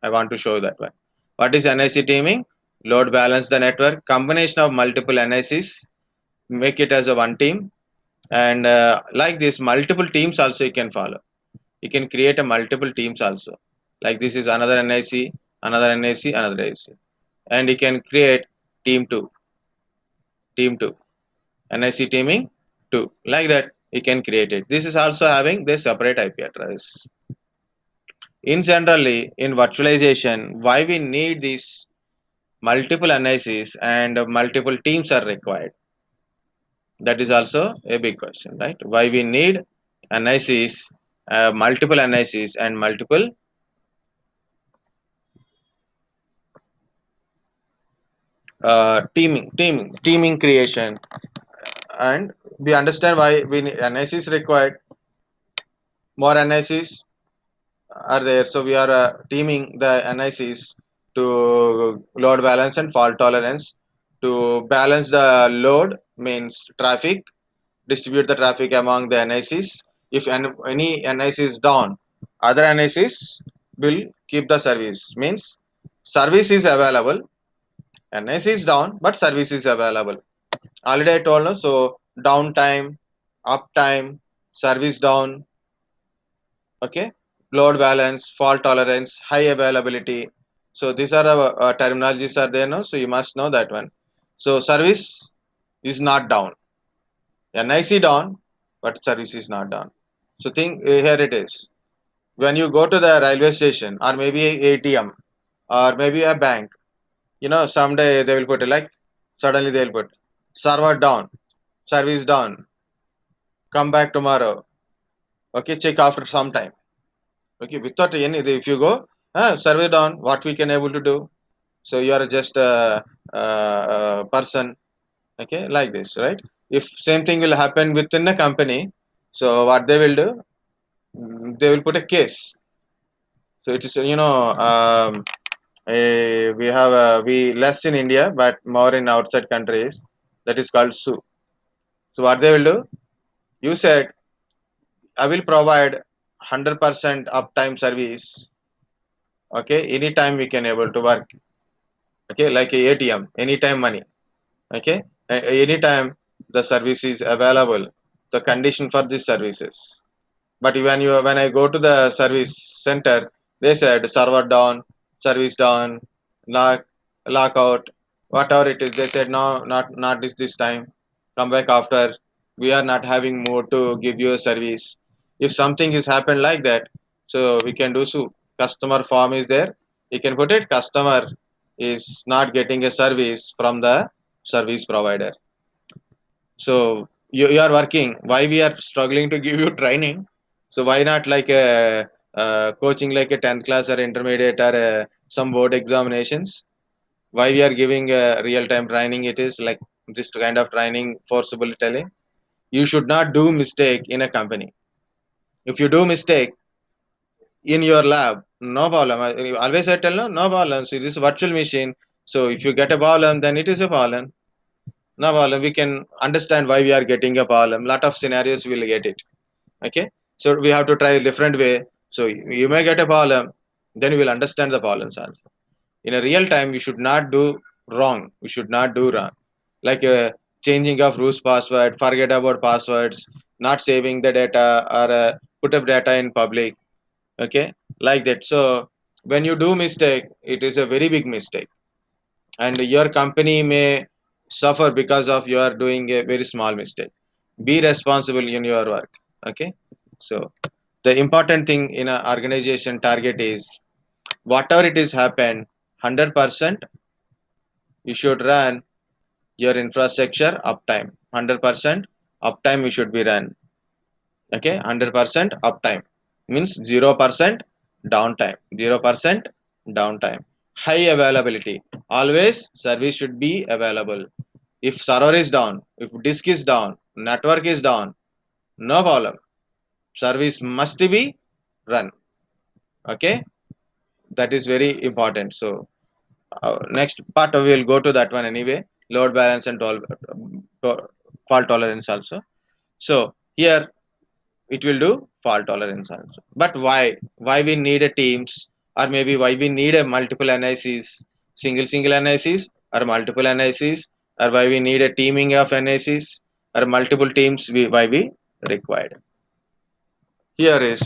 I want to show that one. What is NIC teaming? Load balance the network. Combination of multiple NICs. Make it as a one team. And like this, multiple teams also you can follow. You can create a multiple teams also. Like this is another NIC, another NIC, another NIC, and you can create team two, team two, NIC teaming two. Like that, you can create it. This is also having the separate IP address. In generally, in virtualization, why we need these multiple NICs and multiple teams are required? That is also a big question, right? Why we need NICs multiple NICs and multiple teaming creation, and we understand why NICs required. More NICs are there, so we are teaming the NICs to load balance and fault tolerance. To balance the load means traffic, distribute the traffic among the NICs. If any NIC is down, other NICs will keep the service. Means service is available. NIC is down, but service is available. Already I told you. So downtime, uptime, service down, okay, load balance, fault tolerance, high availability. So these are the terminologies are there now. So you must know that one. So service is not down. NIC down, but service is not down. So think here it is. When you go to the railway station or maybe a ATM or maybe a bank, someday they will put like suddenly they'll put server down, service down, come back tomorrow. Okay, check after some time. Okay, without any, if you go, survey down, what we can able to do. So you are just a person, okay, like this, right? If same thing will happen within a company, so what they will do, they will put a case. So it is, we have we less in India, but more in outside countries. That is called SU. So what they will do? You said I will provide 100% uptime service. Okay, anytime we can able to work. Okay, like a ATM, anytime money. Okay, anytime the service is available. The condition for these services. But when I go to the service center, they said server down, service down, lock lockout, whatever it is. They said no, not this time. Come back after. We are not having more to give you a service. If something is happened like that, so we can do so. Customer form is there. You can put it. Customer is not getting a service from the service provider. So you are working. Why we are struggling to give you training? So why not like a coaching like a 10th class or intermediate or some board examinations? Why we are giving real time training? It is like this kind of training, forcible telling. You should not do mistake in a company. If you do mistake in your lab, no problem. Always I tell no problem. So this is virtual machine. So if you get a problem, then it is a problem. No problem. We can understand why we are getting a problem. Lot of scenarios we will get it. Okay, so we have to try a different way. So you may get a problem, then you will understand the problems also. In a real time, you should not do wrong. You should not do wrong, like changing of rules password, forget about passwords, not saving the data, or put up data in public. Okay, like that. So when you do mistake, it is a very big mistake, and your company may suffer because of you are doing a very small mistake. Be responsible in your work. Okay, so the important thing in an organization target is whatever it is happened, 100% you should run your infrastructure uptime. 100% uptime you should be run. Okay, 100% uptime means 0% downtime. 0% downtime. High availability. Always service should be available. If server is down, if disk is down, network is down, no problem. Service must be run. Okay, that is very important. So next part we will go to that one anyway. Load balance and fault tolerance also. So here it will do fault tolerance also. But why we need a teams, or maybe why we need a multiple NICs, single NICs or multiple NICs, or why we need a teaming of NICs or multiple teams, why we required. Here is,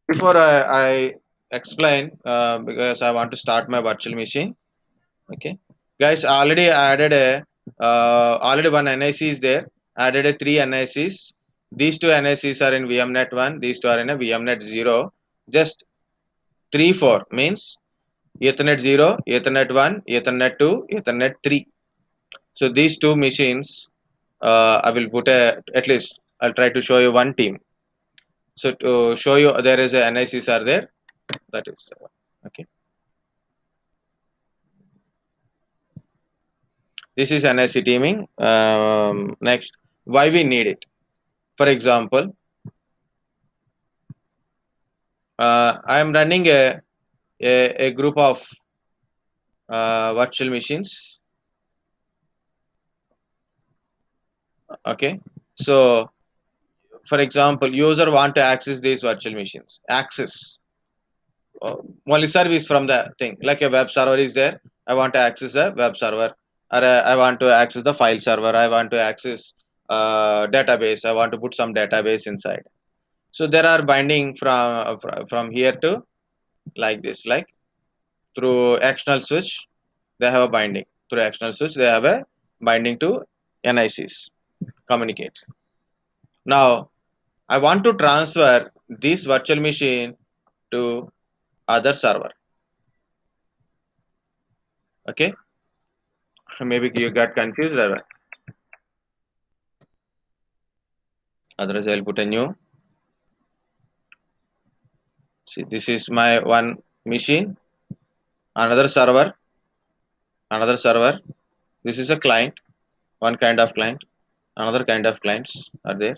before I explain, because I want to start my virtual machine. Okay, guys, already added a already one NIC is there. Added a three NICs. These two NICs are in VMnet 1. These two are in a VMnet 0. Just 3 4 means Ethernet 0, Ethernet 1, Ethernet 2, Ethernet 3. So these two machines, I will put a, at least I'll try to show you one team. So to show you there is a NICs are there. That is okay. This is NIC teaming. Next, why we need it? For example, I am running a group of virtual machines. Okay, so for example, user want to access these virtual machines. Access uh, only service from the thing, like a web server is there. I want to access a web server, or I want to access the file server. I want to access database. I want to put some database inside. So there are binding from here to like this, like through external switch they have a binding. Through external switch they have a binding to NICs communicate. Now I want to transfer this virtual machine to other server. Okay, maybe you got confused or what? Otherwise I'll put a new. See, this is my one machine, another server, another server. This is a client, one kind of client, another kind of clients are there.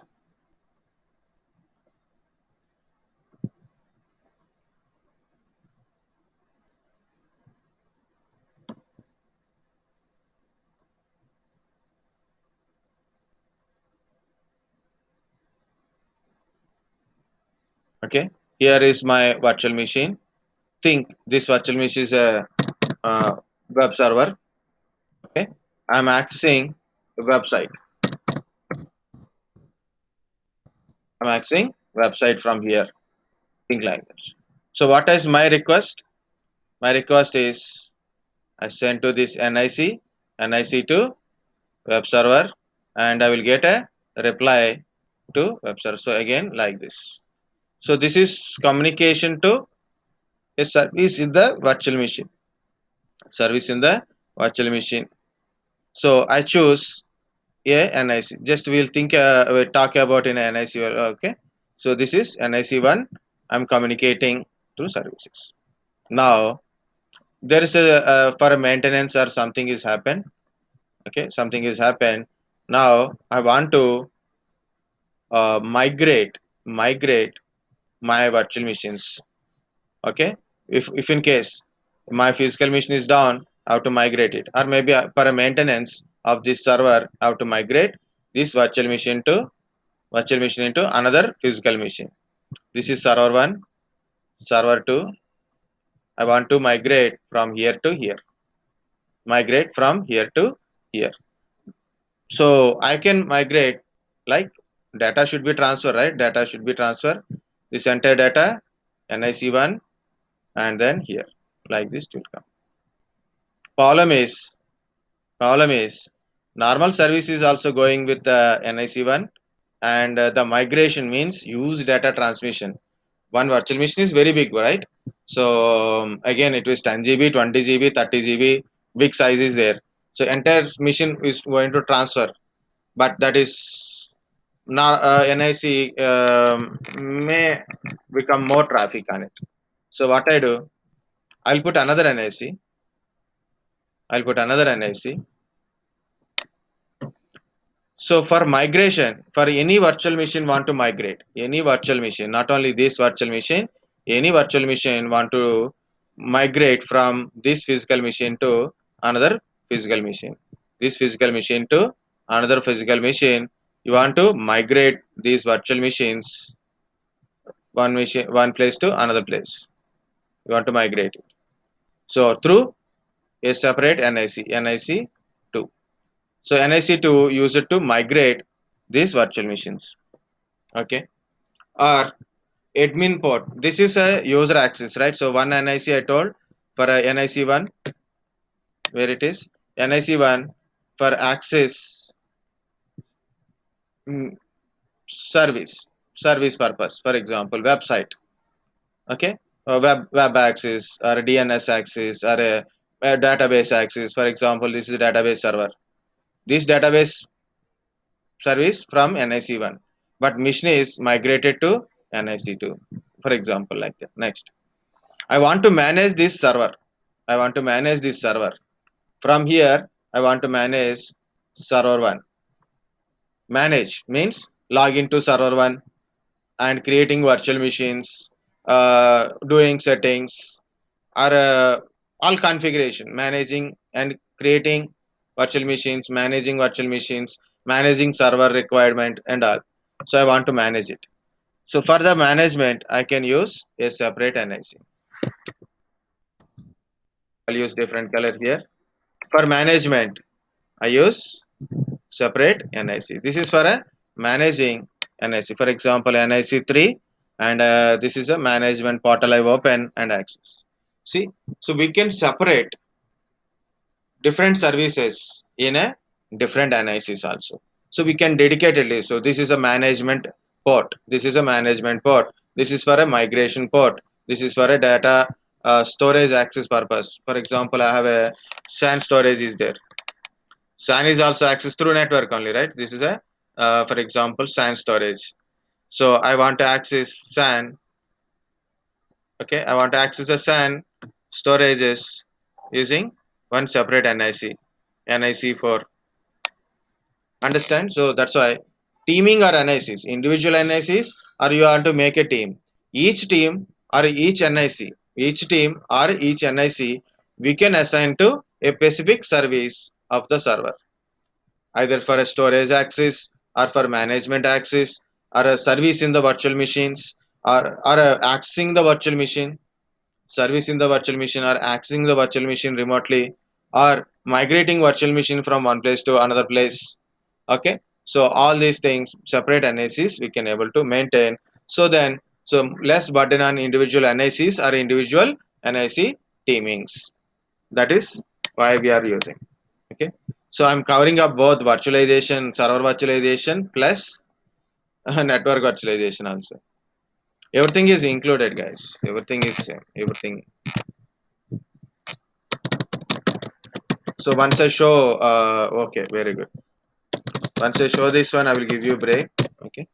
Okay, here is my virtual machine. Think this virtual machine is a web server. Okay, I'm accessing the website. I'm accessing website from here. Think like this. So what is my request? My request is I send to this NIC to web server, and I will get a reply to web server. So again like this. So this is communication to a service in the virtual machine. Service in the virtual machine. So I choose a NIC. Just we'll talk about in a NIC. Okay. So this is NIC one. I'm communicating to services. Now there is a for a maintenance or something is happened. Okay, something is happened. Now I want to migrate my virtual machines. Okay, if in case my physical machine is down, I have to migrate it, or maybe for a maintenance of this server, I have to migrate this virtual machine into another physical machine. This is server 1, server 2. I want to migrate from here to here. Migrate from here to here. So I can migrate like data should be transferred, right? Data should be transferred. This entire data, NIC1, and then here. Like this will come. Problem is, problem is, normal service is also going with the NIC1, and the migration means use data transmission. One virtual machine is very big, right? So again it was 10 GB, 20 GB, 30 GB, big size is there. So entire machine is going to transfer, but that is now NIC may become more traffic on it. So what I do, I'll put another NIC. I'll put another NIC. So for migration, for any virtual machine want to migrate, any virtual machine, not only this virtual machine, any virtual machine want to migrate from this physical machine to another physical machine. This physical machine to another physical machine. You want to migrate these virtual machines one place to another place. You want to migrate it. So through a separate NIC2. So NIC2 use it to migrate these virtual machines. Okay. Or admin port. This is a user access, right? So one NIC I told for a NIC1 where it is NIC1 for access mm, service service purpose. For example, website. Okay, web access or a DNS access or a database access. For example, this is a database server. This database service from NIC1. but machine is migrated to NIC2, for example, like that. Next, I want to manage this server. I want to manage this server. From here, I want to manage server 1. Manage means log into server 1 and creating virtual machines, doing settings, or all configuration, managing and creating virtual machines, managing server requirement and all. So I want to manage it. So for the management, I can use a separate NIC. I'll use different color here. For management, I use separate NIC. This is for a managing NIC. For example, NIC3, and this is a management portal I open and access. See, so we can separate different services in a different NICs also. So we can dedicatedly. So this is a management port. This is a management port. This is for a migration port. This is for a data storage access purpose. For example, I have a SAN storage is there. SAN is also accessed through network only, right? This is a, for example, SAN storage. So I want to access SAN. Okay, I want to access the SAN storages using one separate NIC, NIC for understand. So that's why teaming or NICs, individual NICs, or you want to make a team. Each team or each NIC, each team or each NIC, we can assign to a specific service of the server, either for a storage access or for management access or a service in the virtual machines or accessing the virtual machine, service in the virtual machine or accessing the virtual machine remotely or migrating virtual machine from one place to another place. Okay, so all these things separate NICs we can able to maintain. So then, so less burden on individual NICs or individual NIC teamings. That is why we are using. Okay, so I'm covering up both virtualization, server virtualization plus network virtualization also. Everything is included, guys. Everything is same. Everything. So once I show, okay, very good. Once I show this one, I will give you break. Okay.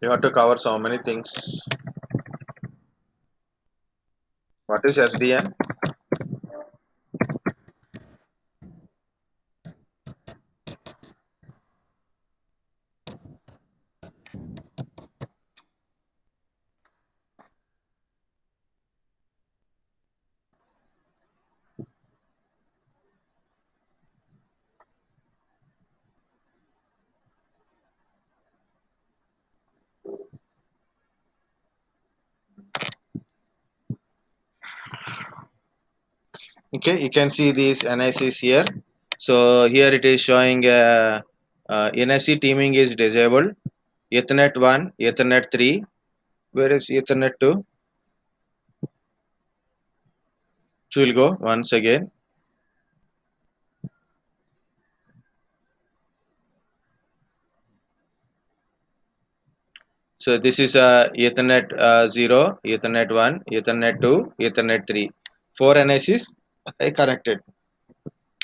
You have to cover so many things. What is SDN? Okay, you can see these NICs here. So here it is showing NIC teaming is disabled. Ethernet 1, Ethernet 3. Where is Ethernet 2? So we'll go once again. So this is Ethernet 0, Ethernet 1, Ethernet 2, Ethernet 3. 4 NICs I connected.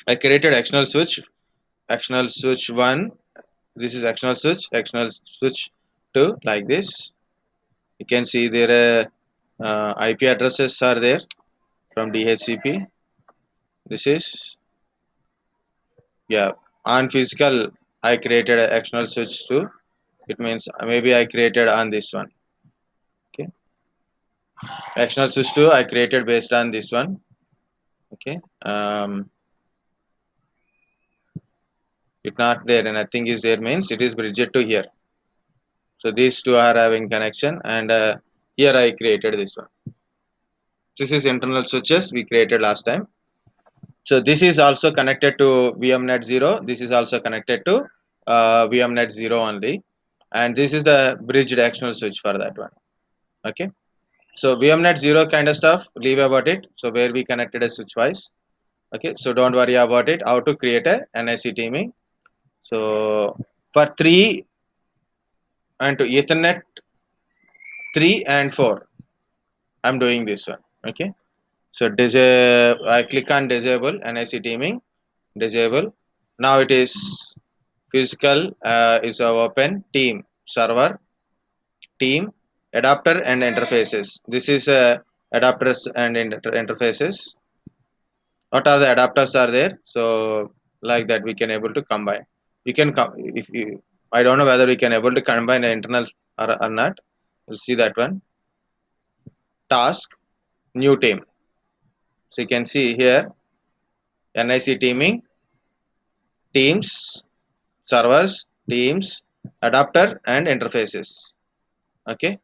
I created external switch 1. This is external switch 2, like this. You can see there IP addresses are there from DHCP. This is, yeah, on physical I created an external switch 2. It means maybe I created on this one. Okay, external switch 2 I created based on this one. Okay, if not there and nothing is there means it is bridged to here. So these two are having connection, and here I created this one. This is internal switches we created last time. So this is also connected to VMnet 0. This is also connected to VMnet 0 only. and this is the bridged external switch for that one. Okay, so VMNet 0 kind of stuff, leave about it. So where we connected a switch wise. Okay, so don't worry about it. How to create a NIC teaming. So for 3 and to Ethernet 3 and 4, I'm doing this one. Okay, so I click on disable NIC teaming, disable. Now it is physical is open team server team adapter and interfaces. This is adapters and interfaces. What are the adapters are there? So like that we can able to combine. We can if you, I don't know whether we can able to combine the internal or not. We'll see that one. Task new team. So you can see here NIC teaming, teams, servers, teams, adapter and interfaces. Okay,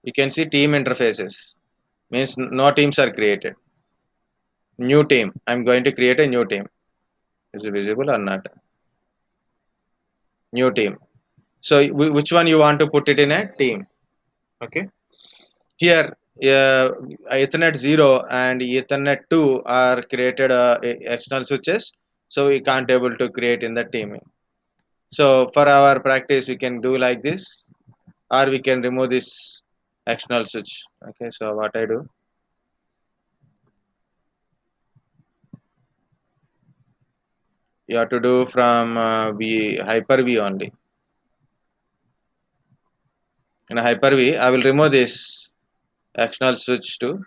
you can see team interfaces means no teams are created. New team, I'm going to create a new team. Is it visible or not? New team. So which one you want to put it in a team? Okay, here uh, Ethernet 0 and Ethernet 2 are created external switches, so we can't able to create in the teaming. So for our practice we can do like this, or we can remove this external switch. Okay, so what I do, you have to do from v Hyper-V only. In Hyper-V I will remove this external switch to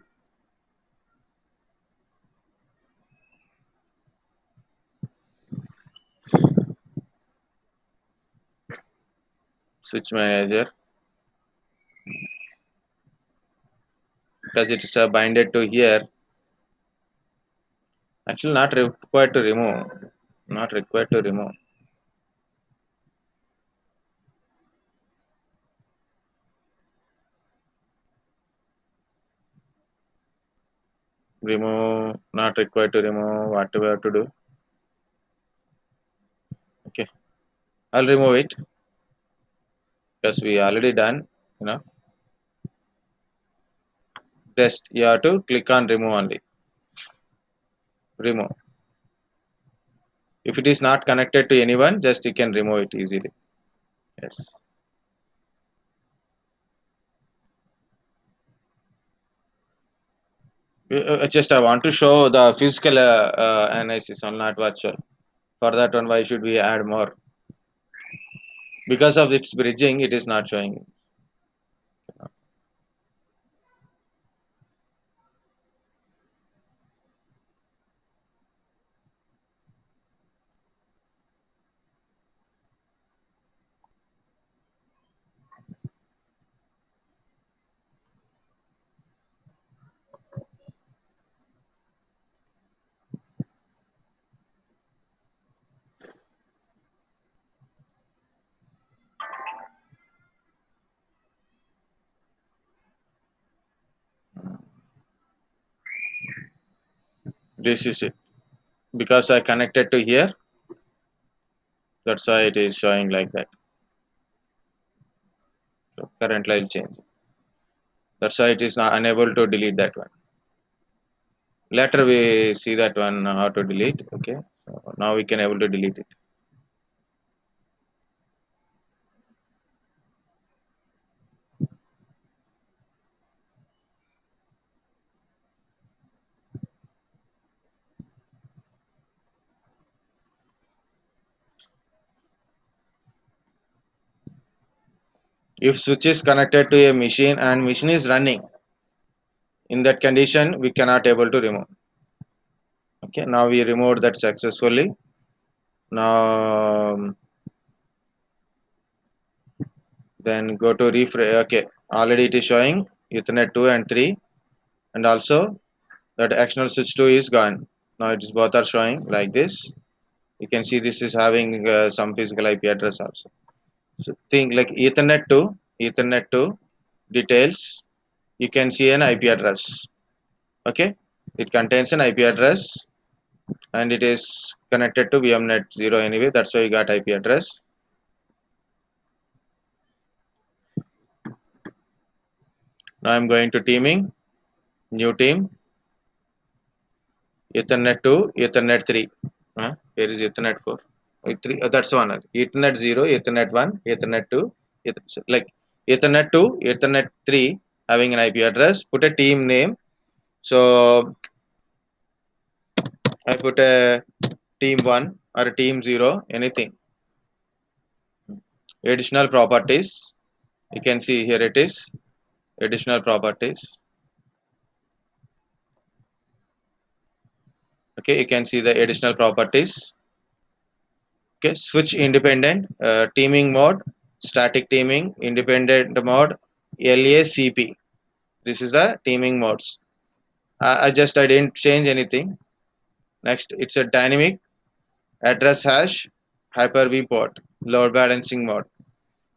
switch manager, because it is binded to here. Actually not required to remove, not required to remove. Remove, not required to remove. What we have to do? Okay, I'll remove it because we already done. You know, just you have to click on remove only. Remove. If it is not connected to anyone, just you can remove it easily. Yes. Just I want to show the physical analysis on not virtual. For that one, why should we add more? Because of its bridging, it is not showing. This is it. Because I connected to here, that's why it is showing like that. So currently I'll change. That's why it is not unable to delete that one. Later we see that one how to delete. Okay, so now we can able to delete it. If switch is connected to a machine and machine is running, in that condition we cannot able to remove. Okay, now we removed that successfully. Now then go to refresh. Okay, already it is showing Ethernet 2 and 3, and also that external switch 2 is gone. Now it is both are showing like this. You can see this is having some physical IP address also. So think like Ethernet to details. You can see an IP address. Okay, it contains an IP address and it is connected to VMnet 0 anyway. That's why you got IP address. Now I'm going to teaming, new team, Ethernet 2, Ethernet 3. Here is Ethernet 4. 3, that's one. Ethernet 0, Ethernet 1, Ethernet 2, like Ethernet 2, Ethernet 3 having an IP address. Put a team name. So I put a team 1 or a team 0, anything. Additional properties. You can see here it is. Additional properties. Okay, you can see the additional properties. Okay, switch independent, teaming mode, static teaming, independent mode, LACP. This is the teaming modes. I didn't change anything. Next, it's a dynamic address hash, Hyper-V port, load balancing mode.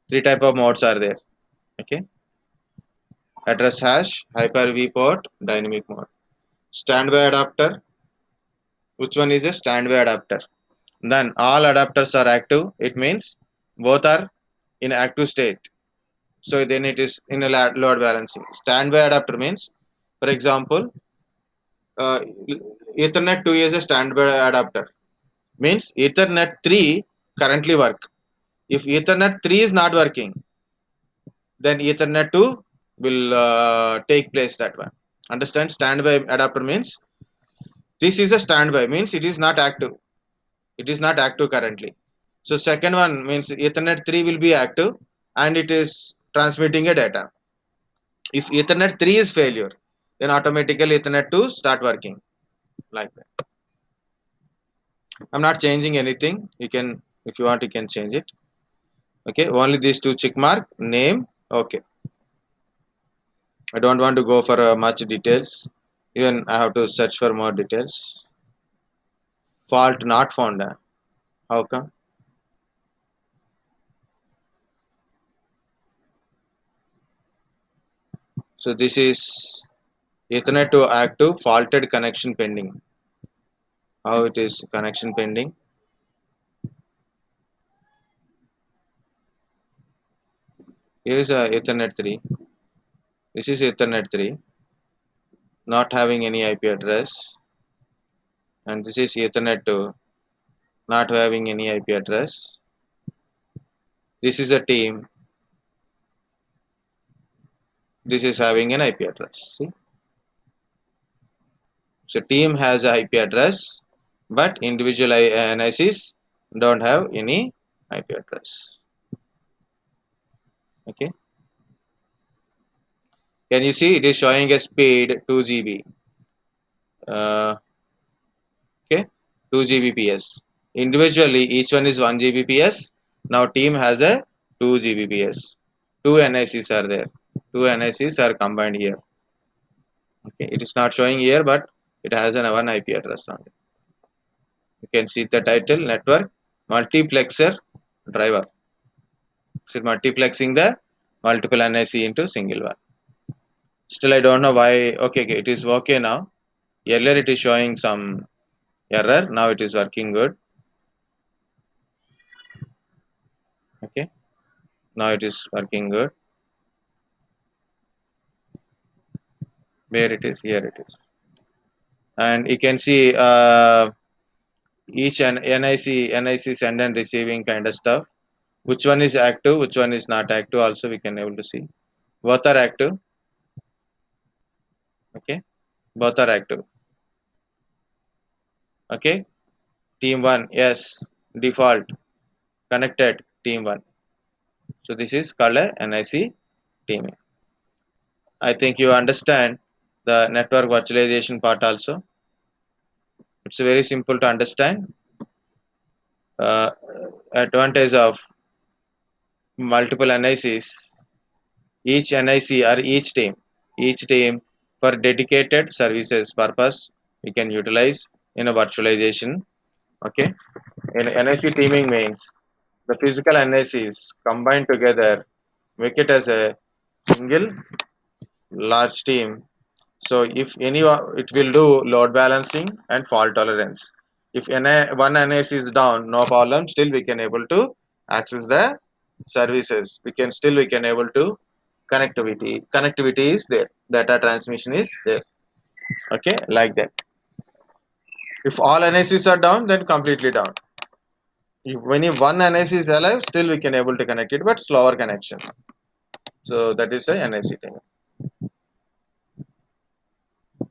Three type of modes are there. Okay, address hash, Hyper-V port, dynamic mode. Standby adapter. Which one is a standby adapter? Then all adapters are active. It means both are in active state. So then it is in a load balancing. Standby adapter means, for example, uh, Ethernet 2 is a standby adapter. Means Ethernet 3 currently work. If Ethernet 3 is not working, then Ethernet 2 will take place that one. Understand? Standby adapter means this is a standby means it is not active. It is not active currently. So second one means Ethernet 3 will be active and it is transmitting a data. If Ethernet 3 is failure, then automatically Ethernet 2 start working like that. I'm not changing anything. You can, if you want, you can change it. Okay, only these two check mark, name. Okay, I don't want to go for much details. Even I have to search for more details. Fault not found. How come? So this is Ethernet to active faulted connection pending. How it is connection pending? Here is a Ethernet 3. This is Ethernet 3, not having any IP address, and this is Ethernet 2, not having any IP address. This is a team. This is having an IP address. See, so team has a IP address, but individual NICs don't have any IP address. Okay. Can you see it is showing a speed 2 GB? Okay, 2 Gbps. Individually, each one is 1 Gbps. Now team has a 2 Gbps. Two NICs are there. Two NICs are combined here. Okay, it is not showing here, but it has an one IP address on it. You can see the title network multiplexer driver. So multiplexing the multiple NIC into single one. Still, I don't know why. Okay, okay, it is okay now. Earlier, it is showing some error. Now it is working good. Okay, now it is working good. Where it is? Here it is. And you can see each NIC send and receiving kind of stuff. Which one is active, which one is not active also we can able to see. Both are active. Okay, both are active. Okay, team 1, yes, default connected team 1. So this is called a NIC teaming. I think you understand the network virtualization part also. It's very simple to understand. uh, Advantage of multiple NICs, each NIC or each team for dedicated services purpose we can utilize in a virtualization. Okay, in NIC teaming means the physical NICs combined together make it as a single large team. So if any it will do load balancing and fault tolerance. If one NIC is down, no problem. Still we can able to access the services. We can able to connectivity. Connectivity is there. Data transmission is there. Okay, like that. If all NICs are down, then completely down. If when one NIC is alive, still we can able to connect it, but slower connection. So that is a NIC thing.